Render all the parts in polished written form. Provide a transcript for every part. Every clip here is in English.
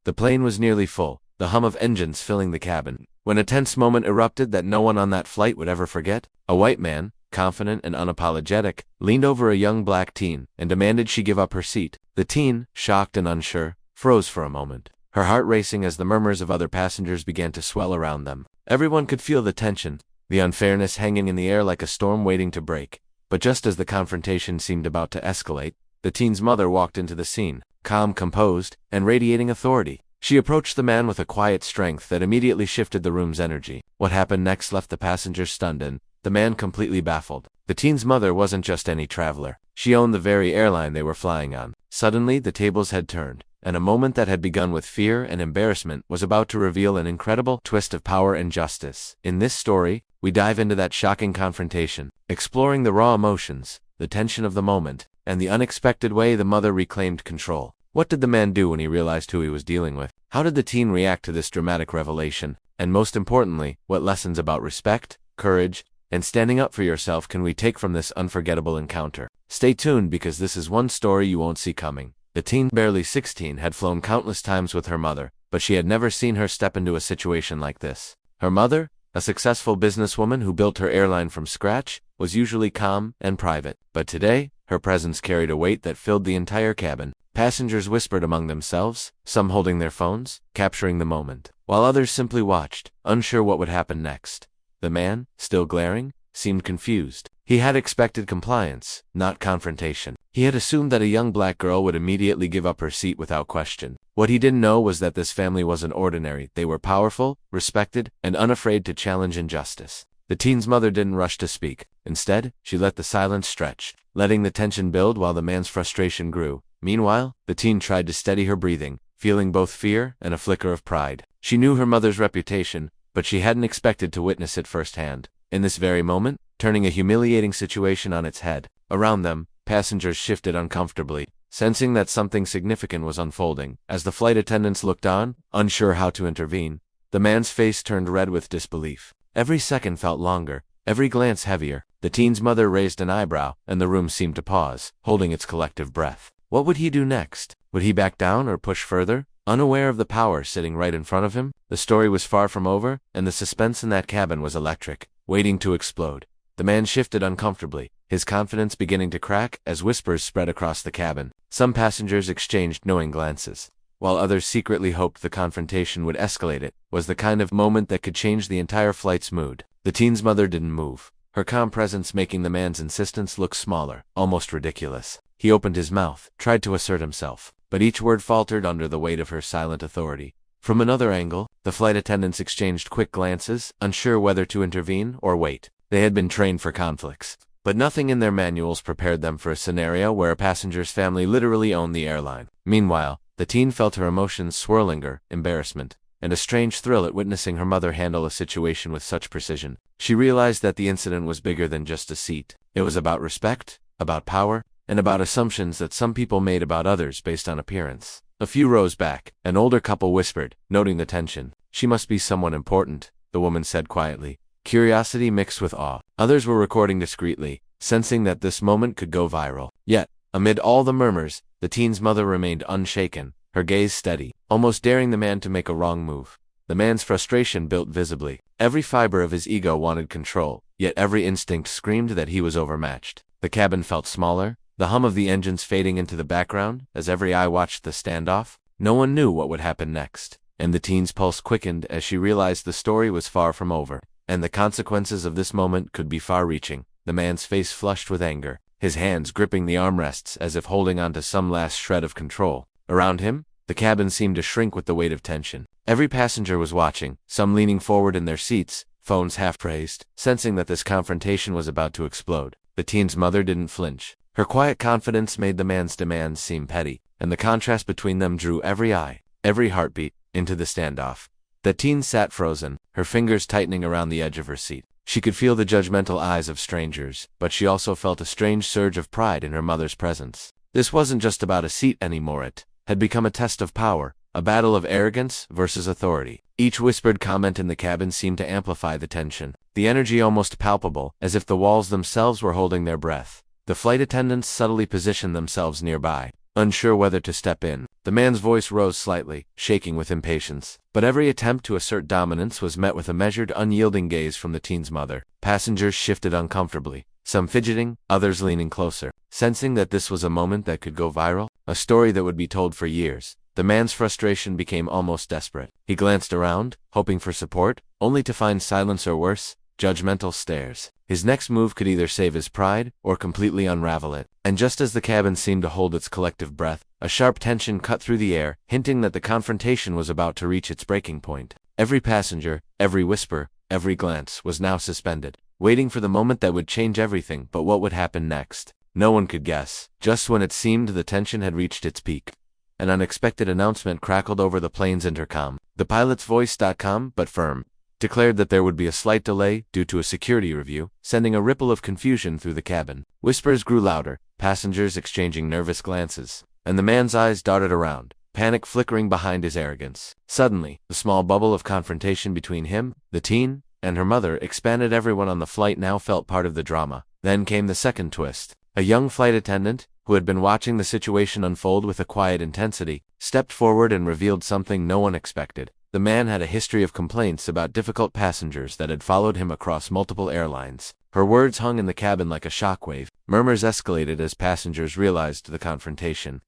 The plane was nearly full, the hum of engines filling the cabin, when a tense moment erupted that no one on that flight would ever forget. A white man, confident and unapologetic, leaned over a young black teen and demanded she give up her seat. The teen, shocked and unsure, froze for a moment, her heart racing as the murmurs of other passengers began to swell around them. Everyone could feel the tension, the unfairness hanging in the air like a storm waiting to break. But just as the confrontation seemed about to escalate, the teen's mother walked into the scene, calm, composed, and radiating authority. She approached the man with a quiet strength that immediately shifted the room's energy. What happened next left the passengers stunned and the man completely baffled. The teen's mother wasn't just any traveler. She owned the very airline they were flying on. Suddenly, the tables had turned, and a moment that had begun with fear and embarrassment was about to reveal an incredible twist of power and justice. In this story, we dive into that shocking confrontation, exploring the raw emotions, the tension of the moment, and the unexpected way the mother reclaimed control. What did the man do when he realized who he was dealing with? How did the teen react to this dramatic revelation? And most importantly, what lessons about respect, courage, and standing up for yourself can we take from this unforgettable encounter? Stay tuned because this is one story you won't see coming. The teen, barely 16, had flown countless times with her mother, but she had never seen her step into a situation like this. Her mother, a successful businesswoman who built her airline from scratch, was usually calm and private. But today, her presence carried a weight that filled the entire cabin. Passengers whispered among themselves, some holding their phones, capturing the moment, while others simply watched, unsure what would happen next. The man, still glaring, seemed confused. He had expected compliance, not confrontation. He had assumed that a young black girl would immediately give up her seat without question. What he didn't know was that this family wasn't ordinary. They were powerful, respected, and unafraid to challenge injustice. The teen's mother didn't rush to speak. Instead, she let the silence stretch, letting the tension build while the man's frustration grew. Meanwhile, the teen tried to steady her breathing, feeling both fear and a flicker of pride. She knew her mother's reputation, but she hadn't expected to witness it firsthand. In this very moment, turning a humiliating situation on its head. Around them, passengers shifted uncomfortably, sensing that something significant was unfolding. As the flight attendants looked on, unsure how to intervene, the man's face turned red with disbelief. Every second felt longer, every glance heavier. The teen's mother raised an eyebrow, and the room seemed to pause, holding its collective breath. What would he do next? Would he back down or push further? Unaware of the power sitting right in front of him, the story was far from over, and the suspense in that cabin was electric, waiting to explode. The man shifted uncomfortably, his confidence beginning to crack as whispers spread across the cabin. Some passengers exchanged knowing glances, while others secretly hoped the confrontation would escalate. It was the kind of moment that could change the entire flight's mood. The teen's mother didn't move, her calm presence making the man's insistence look smaller, almost ridiculous. He opened his mouth, tried to assert himself, but each word faltered under the weight of her silent authority. From another angle, the flight attendants exchanged quick glances, unsure whether to intervene or wait. They had been trained for conflicts, but nothing in their manuals prepared them for a scenario where a passenger's family literally owned the airline. Meanwhile, the teen felt her emotions swirling her, embarrassment, and a strange thrill at witnessing her mother handle a situation with such precision. She realized that the incident was bigger than just a seat. It was about respect, about power, and about assumptions that some people made about others based on appearance. A few rows back, an older couple whispered, noting the tension. "She must be someone important," the woman said quietly, curiosity mixed with awe. Others were recording discreetly, sensing that this moment could go viral. Yet, amid all the murmurs, the teen's mother remained unshaken, her gaze steady, almost daring the man to make a wrong move. The man's frustration built visibly. Every fiber of his ego wanted control, yet every instinct screamed that he was overmatched. The cabin felt smaller, the hum of the engines fading into the background as every eye watched the standoff. No one knew what would happen next, and the teen's pulse quickened as she realized the story was far from over, and the consequences of this moment could be far-reaching. The man's face flushed with anger, his hands gripping the armrests as if holding on to some last shred of control. Around him, the cabin seemed to shrink with the weight of tension. Every passenger was watching, some leaning forward in their seats, phones half raised, sensing that this confrontation was about to explode. The teen's mother didn't flinch. Her quiet confidence made the man's demands seem petty, and the contrast between them drew every eye, every heartbeat, into the standoff. The teen sat frozen, her fingers tightening around the edge of her seat. She could feel the judgmental eyes of strangers, but she also felt a strange surge of pride in her mother's presence. This wasn't just about a seat anymore. It had become a test of power, a battle of arrogance versus authority. Each whispered comment in the cabin seemed to amplify the tension, the energy almost palpable, as if the walls themselves were holding their breath. The flight attendants subtly positioned themselves nearby, unsure whether to step in. The man's voice rose slightly, shaking with impatience. But every attempt to assert dominance was met with a measured, unyielding gaze from the teen's mother. Passengers shifted uncomfortably, some fidgeting, others leaning closer, sensing that this was a moment that could go viral, a story that would be told for years. The man's frustration became almost desperate. He glanced around, hoping for support, only to find silence or worse, judgmental stares. His next move could either save his pride or completely unravel it. And just as the cabin seemed to hold its collective breath, a sharp tension cut through the air, hinting that the confrontation was about to reach its breaking point. Every passenger, every whisper, every glance was now suspended, waiting for the moment that would change everything. But what would happen next? No one could guess. Just when it seemed the tension had reached its peak, an unexpected announcement crackled over the plane's intercom. The pilot's voice, calm but firm, declared that there would be a slight delay due to a security review, sending a ripple of confusion through the cabin. Whispers grew louder, passengers exchanging nervous glances, and the man's eyes darted around, panic flickering behind his arrogance. Suddenly, the small bubble of confrontation between him, the teen, and her mother expanded. Everyone on the flight now felt part of the drama. Then came the second twist. A young flight attendant, who had been watching the situation unfold with a quiet intensity, stepped forward and revealed something no one expected. The man had a history of complaints about difficult passengers that had followed him across multiple airlines. Her words hung in the cabin like a shockwave. Murmurs escalated as passengers realized the confrontation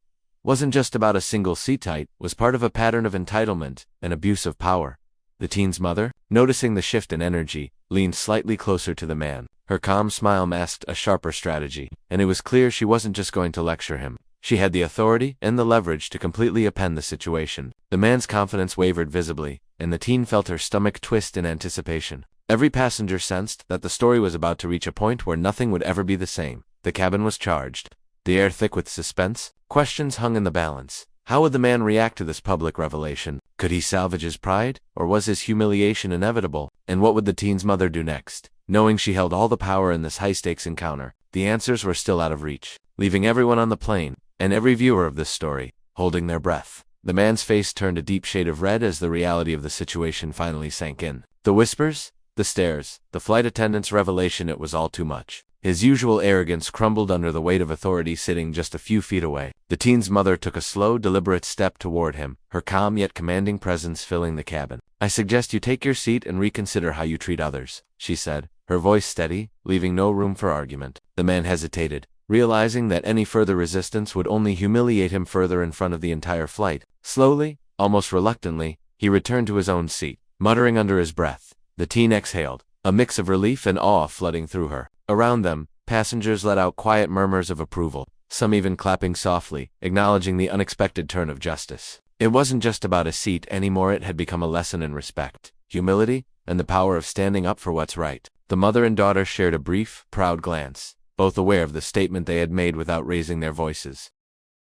wasn't just about a single seat height, was part of a pattern of entitlement and abuse of power. The teen's mother, noticing the shift in energy, leaned slightly closer to the man. Her calm smile masked a sharper strategy, and it was clear she wasn't just going to lecture him. She had the authority and the leverage to completely upend the situation. The man's confidence wavered visibly, and the teen felt her stomach twist in anticipation. Every passenger sensed that the story was about to reach a point where nothing would ever be the same. The cabin was charged, the air thick with suspense. Questions hung in the balance. How would the man react to this public revelation? Could he salvage his pride, or was his humiliation inevitable? And what would the teen's mother do next? Knowing she held all the power in this high-stakes encounter, the answers were still out of reach, leaving everyone on the plane, and every viewer of this story, holding their breath. The man's face turned a deep shade of red as the reality of the situation finally sank in. The whispers, the stares, the flight attendant's revelation, it was all too much. His usual arrogance crumbled under the weight of authority sitting just a few feet away. The teen's mother took a slow, deliberate step toward him, her calm yet commanding presence filling the cabin. "I suggest you take your seat and reconsider how you treat others," she said, her voice steady, leaving no room for argument. The man hesitated, realizing that any further resistance would only humiliate him further in front of the entire flight. Slowly, almost reluctantly, he returned to his own seat, muttering under his breath. The teen exhaled, a mix of relief and awe flooding through her. Around them, passengers let out quiet murmurs of approval, some even clapping softly, acknowledging the unexpected turn of justice. It wasn't just about a seat anymore. It had become a lesson in respect, humility, and the power of standing up for what's right. The mother and daughter shared a brief, proud glance, both aware of the statement they had made without raising their voices.